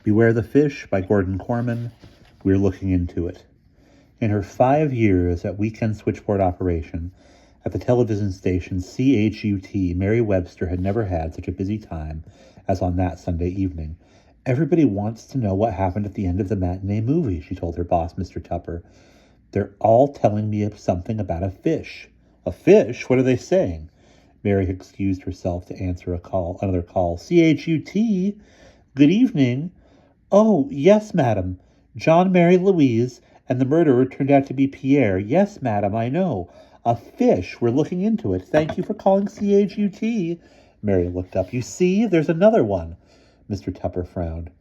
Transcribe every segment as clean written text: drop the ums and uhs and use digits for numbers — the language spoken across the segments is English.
Beware the Fish by Gordon Korman. We're looking into it. In her 5 years at weekend switchboard operation at the television station CHUT, Mary Webster had never had such a busy time as on that Sunday evening. Everybody wants to know what happened at the end of the matinee movie, she told her boss, Mr. Tupper. They're all telling me of something about a fish. A fish? What are they saying? Mary excused herself to answer another call. CHUT? Good evening. Oh, yes, madam. John, Mary, Louise, and the murderer turned out to be Pierre. Yes, madam, I know. A fish. We're looking into it. Thank you for calling CHUT. Mary looked up. You see, there's another one. Mr. Tupper frowned.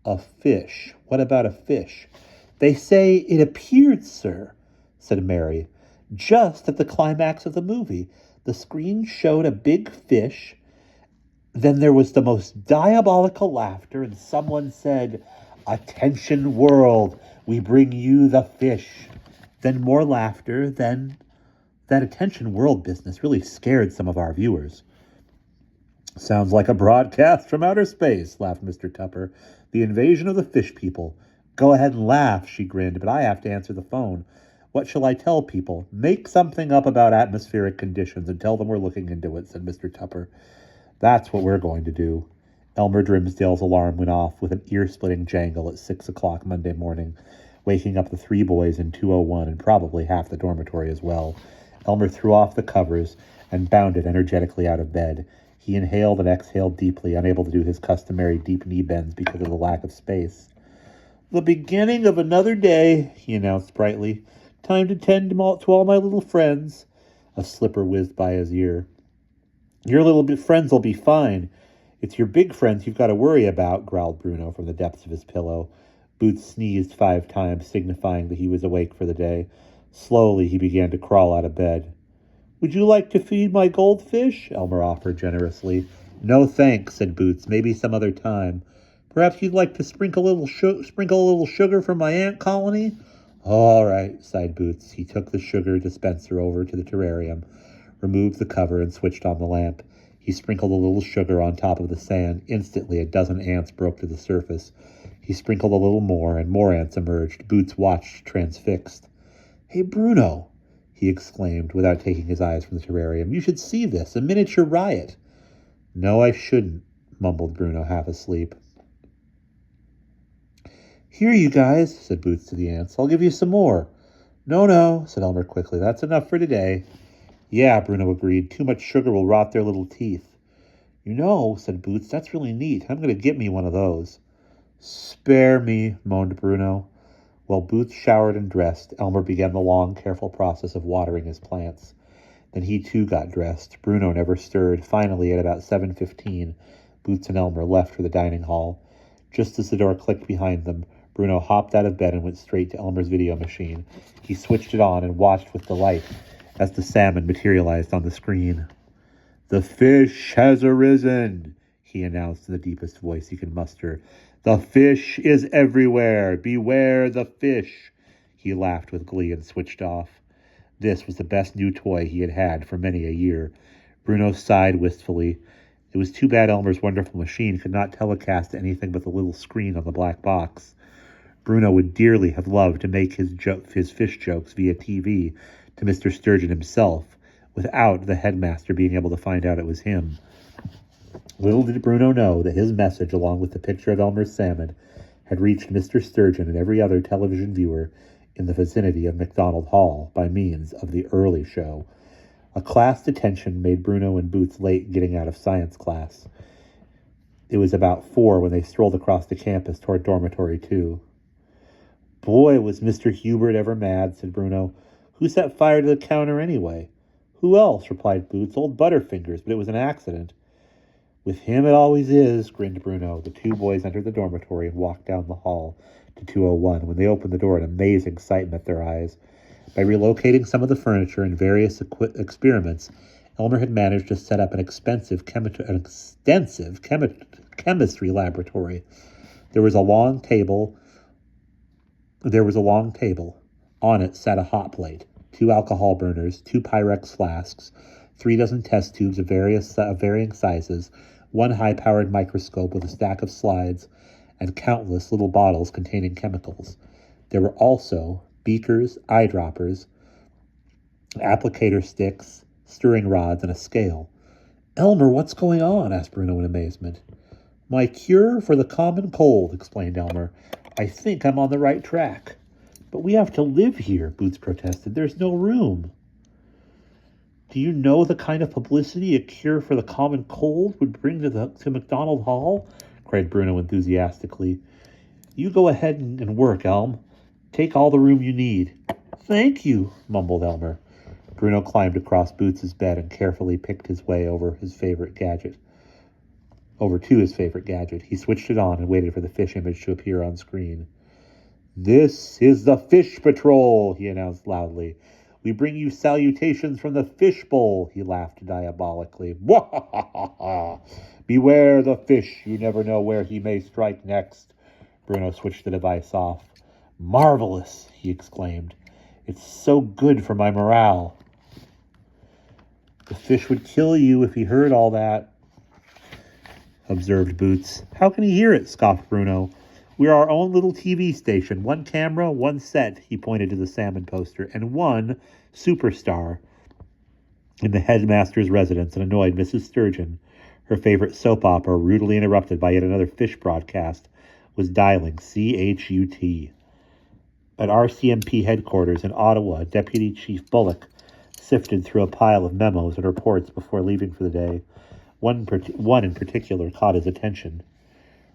A fish. What about a fish? They say it appeared, sir, said Mary, just at the climax of the movie. The screen showed a big fish. Then there was the most diabolical laughter, and someone said, "Attention, world, we bring you the fish." Then more laughter. Then that attention world business really scared some of our viewers. Sounds like a broadcast from outer space, laughed Mr. Tupper. The invasion of the fish people. Go ahead and laugh, she grinned, but I have to answer the phone. What shall I tell people? Make something up about atmospheric conditions and tell them we're looking into it, said Mr. Tupper. That's what we're going to do. Elmer Grimsdale's alarm went off with an ear-splitting jangle at 6 o'clock Monday morning, waking up the 3 boys in 201 and probably half the dormitory as well. Elmer threw off the covers and bounded energetically out of bed. He inhaled and exhaled deeply, unable to do his customary deep knee bends because of the lack of space. The beginning of another day, he announced brightly. Time to tend to all my little friends. A slipper whizzed by his ear. Your little friends will be fine. It's your big friends you've got to worry about, growled Bruno from the depths of his pillow. Boots sneezed 5 times, signifying that he was awake for the day. Slowly, he began to crawl out of bed. Would you like to feed my goldfish? Elmer offered generously. No thanks, said Boots. Maybe some other time. Perhaps you'd like to sprinkle a little sugar from my ant colony? All right, sighed Boots. He took the sugar dispenser over to the terrarium, removed the cover, and switched on the lamp. He sprinkled a little sugar on top of the sand. Instantly, a dozen ants broke to the surface. He sprinkled a little more, and more ants emerged. Boots watched, transfixed. Hey, Bruno, he exclaimed, without taking his eyes from the terrarium. You should see this, a miniature riot. No, I shouldn't, mumbled Bruno, half asleep. Here, you guys, said Boots to the ants. I'll give you some more. No, said Elmer quickly. That's enough for today. Yeah, Bruno agreed. Too much sugar will rot their little teeth. You know, said Boots, that's really neat. I'm going to get me one of those. Spare me, moaned Bruno. While Boots showered and dressed, Elmer began the long, careful process of watering his plants. Then he too got dressed. Bruno never stirred. Finally, at about 7:15, Boots and Elmer left for the dining hall. Just as the door clicked behind them, Bruno hopped out of bed and went straight to Elmer's video machine. He switched it on and watched with delight as the salmon materialized on the screen. The fish has arisen, he announced in the deepest voice he could muster. The fish is everywhere. Beware the fish. He laughed with glee and switched off. This was the best new toy he had had for many a year. Bruno sighed wistfully. It was too bad Elmer's wonderful machine could not telecast anything but the little screen on the black box. Bruno would dearly have loved to make his fish jokes via TV to Mr. Sturgeon himself, without the headmaster being able to find out it was him. Little did Bruno know that his message, along with the picture of Elmer's salmon, had reached Mr. Sturgeon and every other television viewer in the vicinity of MacDonald Hall by means of the early show. A class detention made Bruno and Boots late getting out of science class. It was about 4 when they strolled across the campus toward dormitory 2. Boy, was Mr. Hubert ever mad, said Bruno. Who set fire to the counter anyway? Who else, replied Boots. Old Butterfingers, but it was an accident. With him it always is, grinned Bruno. The 2 boys entered the dormitory and walked down the hall to 201. When they opened the door, an amazing sight met their eyes. By relocating some of the furniture and various experiments, Elmer had managed to set up an extensive chemistry laboratory. There was a long table. On it sat a hot plate, 2 alcohol burners, 2 Pyrex flasks, 3 dozen test tubes of varying sizes, 1 high-powered microscope with a stack of slides, and countless little bottles containing chemicals. There were also beakers, eyedroppers, applicator sticks, stirring rods, and a scale. "Elmer, what's going on?" asked Bruno in amazement. "My cure for the common cold," explained Elmer. "I think I'm on the right track." "But we have to live here," Boots protested. "There's no room." "Do you know the kind of publicity a cure for the common cold would bring to McDonald Hall?" cried Bruno enthusiastically. "You go ahead and work, Elm. Take all the room you need." "Thank you," mumbled Elmer. Bruno climbed across Boots's bed and carefully picked his way over to his favorite gadget. He switched it on and waited for the fish image to appear on screen. "This is the Fish Patrol," he announced loudly. "We bring you salutations from the fish bowl." He laughed diabolically. "Wahahaha! Beware the fish. You never know where he may strike next." Bruno switched the device off. "Marvelous!" he exclaimed. "It's so good for my morale." "The fish would kill you if he heard all that," observed Boots. "How can he hear it?" scoffed Bruno. "We're our own little TV station. One camera, one set," he pointed to the salmon poster, "and one superstar." In the headmaster's residence, an annoyed Mrs. Sturgeon, her favorite soap opera rudely interrupted by yet another fish broadcast, was dialing CHUT. At RCMP headquarters in Ottawa, Deputy Chief Bullock sifted through a pile of memos and reports before leaving for the day. One in particular caught his attention.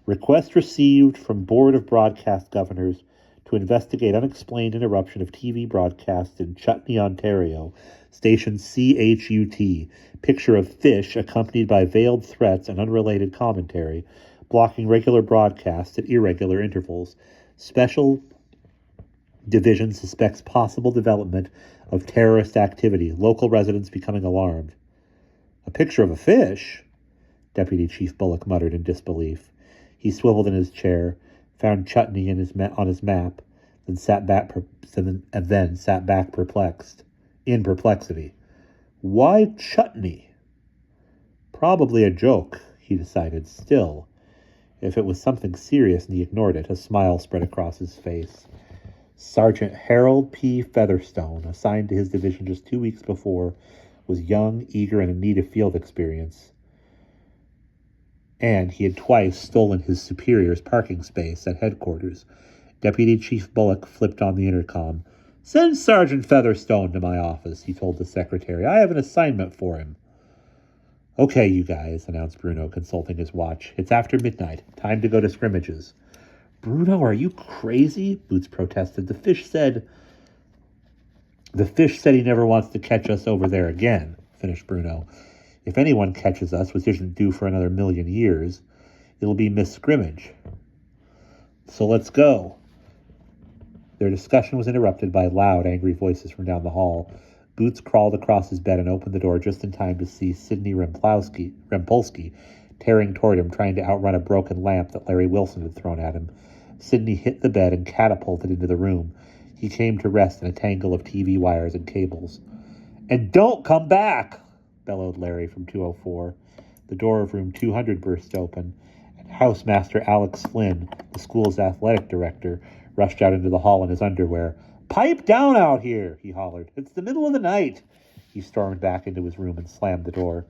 "Request received from Board of Broadcast Governors to investigate unexplained interruption of TV broadcast in Chutney, Ontario. Station CHUT. Picture of fish accompanied by veiled threats and unrelated commentary, blocking regular broadcasts at irregular intervals. Special Division suspects possible development of terrorist activity. Local residents becoming alarmed." "A picture of a fish?" Deputy Chief Bullock muttered in disbelief. He swiveled in his chair, found Chutney on his map, then sat back perplexed. In perplexity. "Why Chutney?" "Probably a joke," he decided. Still, if it was something serious and he ignored it, a smile spread across his face. Sergeant Harold P. Featherstone, assigned to his division just 2 weeks before, was young, eager, and in need of field experience. And he had twice stolen his superior's parking space at headquarters. Deputy Chief Bullock flipped on the intercom. "Send Sergeant Featherstone to my office," he told the secretary. "I have an assignment for him." "Okay, you guys," announced Bruno, consulting his watch. "It's after midnight. Time to go to scrimmages." "Bruno, are you crazy?" Boots protested. The fish said he never wants to catch us over there again," finished Bruno. "If anyone catches us, which isn't due for another 1,000,000 years, it'll be Miss Scrimmage. So let's go." Their discussion was interrupted by loud, angry voices from down the hall. Boots crawled across his bed and opened the door just in time to see Sidney Rempolsky tearing toward him, trying to outrun a broken lamp that Larry Wilson had thrown at him. Sidney hit the bed and catapulted into the room. He came to rest in a tangle of TV wires and cables. "And don't come back!" bellowed Larry from 204. The door of room 200 burst open, and Housemaster Alex Flynn, the school's athletic director, rushed out into the hall in his underwear. "Pipe down out here!" he hollered. "It's the middle of the night!" He stormed back into his room and slammed the door.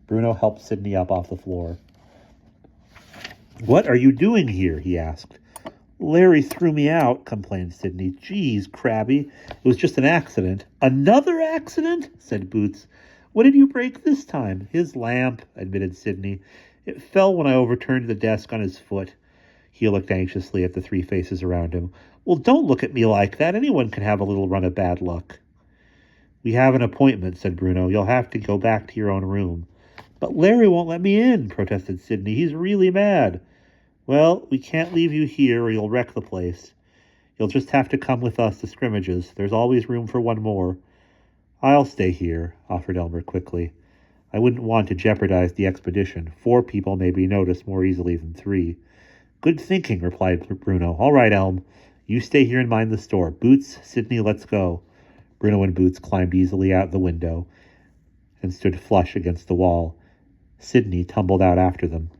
Bruno helped Sidney up off the floor. "What are you doing here?" he asked. "Larry threw me out," complained Sidney. "Geez, Krabby, it was just an accident." "Another accident?" said Boots. "What did you break this time?" "His lamp," admitted Sidney. "It fell when I overturned the desk on his foot." He looked anxiously at the three faces around him. "Well, don't look at me like that. Anyone can have a little run of bad luck." "We have an appointment," said Bruno. "You'll have to go back to your own room." "But Larry won't let me in," protested Sidney. "He's really mad." "Well, we can't leave you here or you'll wreck the place. You'll just have to come with us to scrimmages. There's always room for one more." "I'll stay here," offered Elmer quickly. "I wouldn't want to jeopardize the expedition. 4 people may be noticed more easily than 3. "Good thinking," replied Bruno. "All right, Elm. You stay here and mind the store. Boots, Sidney, let's go." Bruno and Boots climbed easily out the window and stood flush against the wall. Sidney tumbled out after them.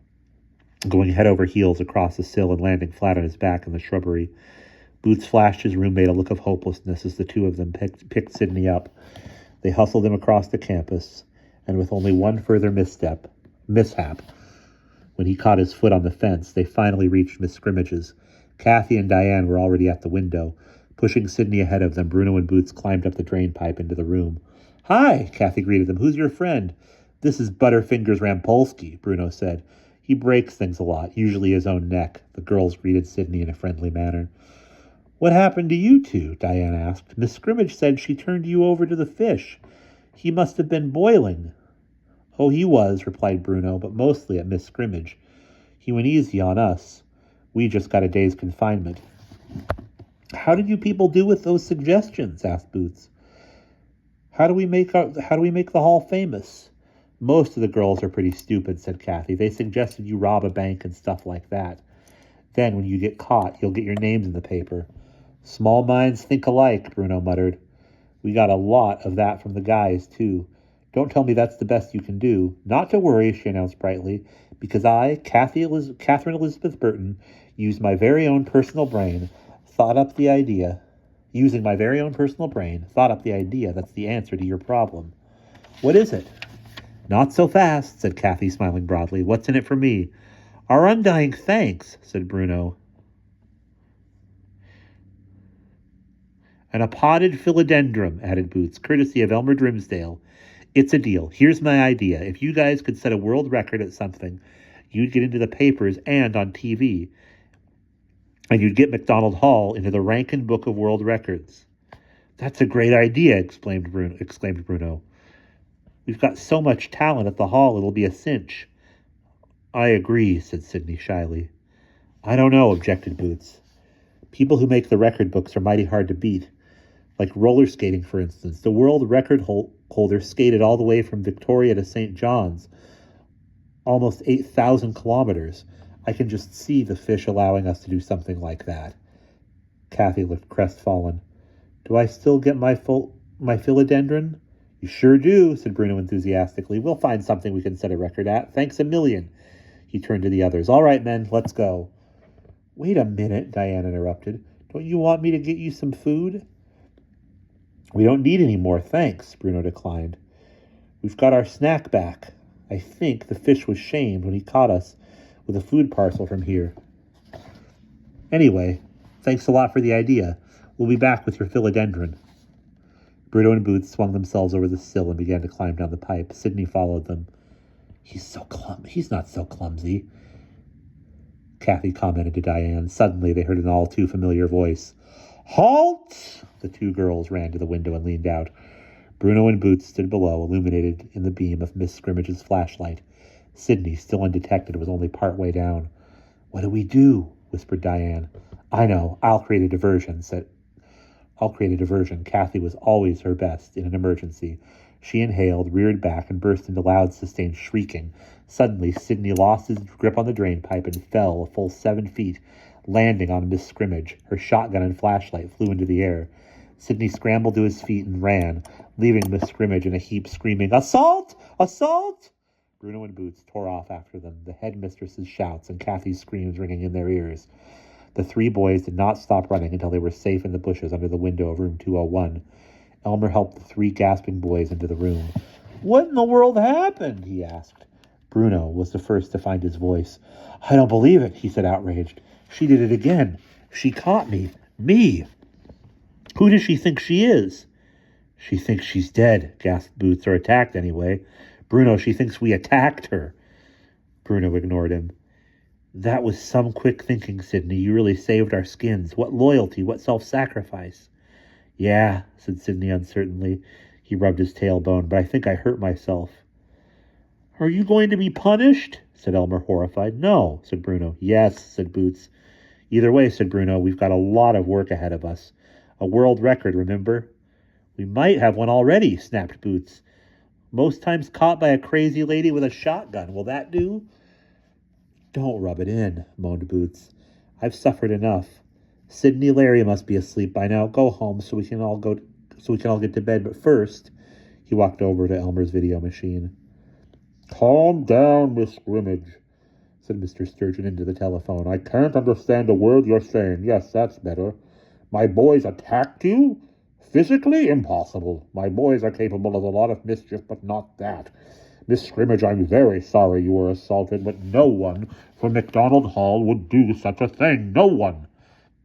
going head over heels across the sill and landing flat on his back in the shrubbery. Boots flashed his roommate a look of hopelessness as the two of them picked Sydney up. They hustled him across the campus, and with only one further mishap, when he caught his foot on the fence, they finally reached Miss Scrimmage's. Kathy and Diane were already at the window. Pushing Sydney ahead of them, Bruno and Boots climbed up the drain pipe into the room. "Hi," Kathy greeted them. "Who's your friend?" "This is Butterfingers Rampolsky," Bruno said. "He breaks things a lot, usually his own neck." The girls greeted Sydney in a friendly manner. "What happened to you two?" Diane asked. "Miss Scrimmage said she turned you over to the fish. He must have been boiling." "Oh, he was," replied Bruno, "but mostly at Miss Scrimmage. He went easy on us. We just got a day's confinement." "How did you people do with those suggestions?" asked Boots. How do we make the hall famous?" "Most of the girls are pretty stupid," said Kathy. "They suggested you rob a bank and stuff like that. Then, when you get caught, you'll get your names in the paper." "Small minds think alike," Bruno muttered. "We got a lot of that from the guys, too. Don't tell me that's the best you can do." "Not to worry," she announced brightly, "because I, Catherine Elizabeth Burton, used my very own personal brain, thought up the idea. Using my very own personal brain, thought up the idea that's the answer to your problem." "What is it?" "Not so fast," said Kathy, smiling broadly. "What's in it for me?" "Our undying thanks," said Bruno. "And a potted philodendron," added Boots, "courtesy of Elmer Grimsdale. It's a deal. Here's my idea. If you guys could set a world record at something, you'd get into the papers and on TV. And you'd get McDonald Hall into the Rankin Book of World Records." "That's a great idea," exclaimed Bruno. "We've got so much talent at the Hall, it'll be a cinch." "I agree," said Sydney shyly. "I don't know," objected Boots. "People who make the record books are mighty hard to beat. Like roller skating, for instance. The world record holder skated all the way from Victoria to St. John's, almost 8,000 kilometers. I can just see the fish allowing us to do something like that." Kathy looked crestfallen. "Do I still get my philodendron?" "You sure do," said Bruno enthusiastically. "We'll find something we can set a record at. Thanks a million." He turned to the others. "All right, men, let's go." "Wait a minute," Diane interrupted. "Don't you want me to get you some food?" "We don't need any more, thanks," Bruno declined. "We've got our snack back. I think the fish was shamed when he caught us with a food parcel from here. Anyway, thanks a lot for the idea. We'll be back with your philodendron." Bruno and Boots swung themselves over the sill and began to climb down the pipe. Sydney followed them. He's not so clumsy," Kathy commented to Diane. Suddenly, they heard an all too familiar voice. "Halt!" The two girls ran to the window and leaned out. Bruno and Boots stood below, illuminated in the beam of Miss Scrimmage's flashlight. Sydney, still undetected, was only part way down. "What do we do?" whispered Diane. "I know. I'll create a diversion." Kathy was always her best in an emergency. She inhaled, reared back, and burst into loud, sustained shrieking. Suddenly, Sydney lost his grip on the drain pipe and fell a full 7 feet, landing on Miss Scrimmage. Her shotgun and flashlight flew into the air. Sydney scrambled to his feet and ran, leaving Miss Scrimmage in a heap, screaming, "Assault! Assault!" Bruno and Boots tore off after them, the headmistress's shouts and Kathy's screams ringing in their ears. The three boys did not stop running until they were safe in the bushes under the window of room 201. Elmer helped the three gasping boys into the room. "What in the world happened?" he asked. Bruno was the first to find his voice. "I don't believe it," he said, outraged. "She did it again. She caught me. Me! Who does she think she is?" "She thinks she's dead," gasped Boots, "or attacked anyway." "Bruno, she thinks we attacked her." Bruno ignored him. "That was some quick thinking, Sydney. You really saved our skins. What loyalty, what self-sacrifice." "Yeah," said Sydney uncertainly. He rubbed his tailbone, "but I think I hurt myself." "Are you going to be punished?" said Elmer, horrified. "No," said Bruno. "Yes," said Boots. "Either way," said Bruno, "we've got a lot of work ahead of us. A world record, remember?" "We might have one already," snapped Boots. "Most times caught by a crazy lady with a shotgun. Will that do?" "Don't rub it in," moaned Boots. "I've suffered enough. Sydney, Larry must be asleep by now. Go home so we can all get to bed. But first," he walked over to Elmer's video machine. "Calm down, Miss Scrimmage," said Mr. Sturgeon into the telephone. "I can't understand a word you're saying. Yes, that's better. My boys attacked you? Physically? Impossible. My boys are capable of a lot of mischief, but not that. Miss Scrimmage, I'm very sorry you were assaulted, but no one from MacDonald Hall would do such a thing. No one."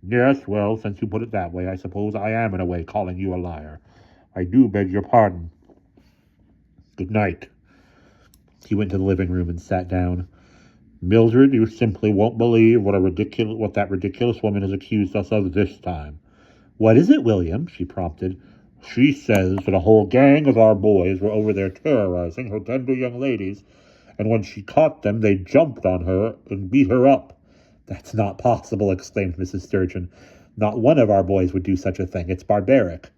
"Yes, well, since you put it that way, I suppose I am in a way calling you a liar. I do beg your pardon. Good night." He went to the living room and sat down. "Mildred, you simply won't believe what that ridiculous woman has accused us of this time." "What is it, William?" she prompted. "She says that a whole gang of our boys were over there terrorizing her tender young ladies, and when she caught them, they jumped on her and beat her up." "That's not possible," exclaimed Mrs. Sturgeon. "Not one of our boys would do such a thing. It's barbaric."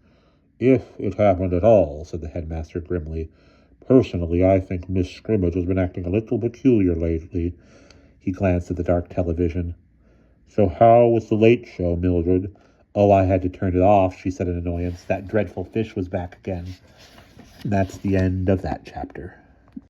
"If it happened at all," said the headmaster grimly. "Personally, I think Miss Scrimmage has been acting a little peculiar lately." He glanced at the dark television. "So how was the late show, Mildred?" "Oh, I had to turn it off," she said in annoyance. "That dreadful fish was back again." And that's the end of that chapter.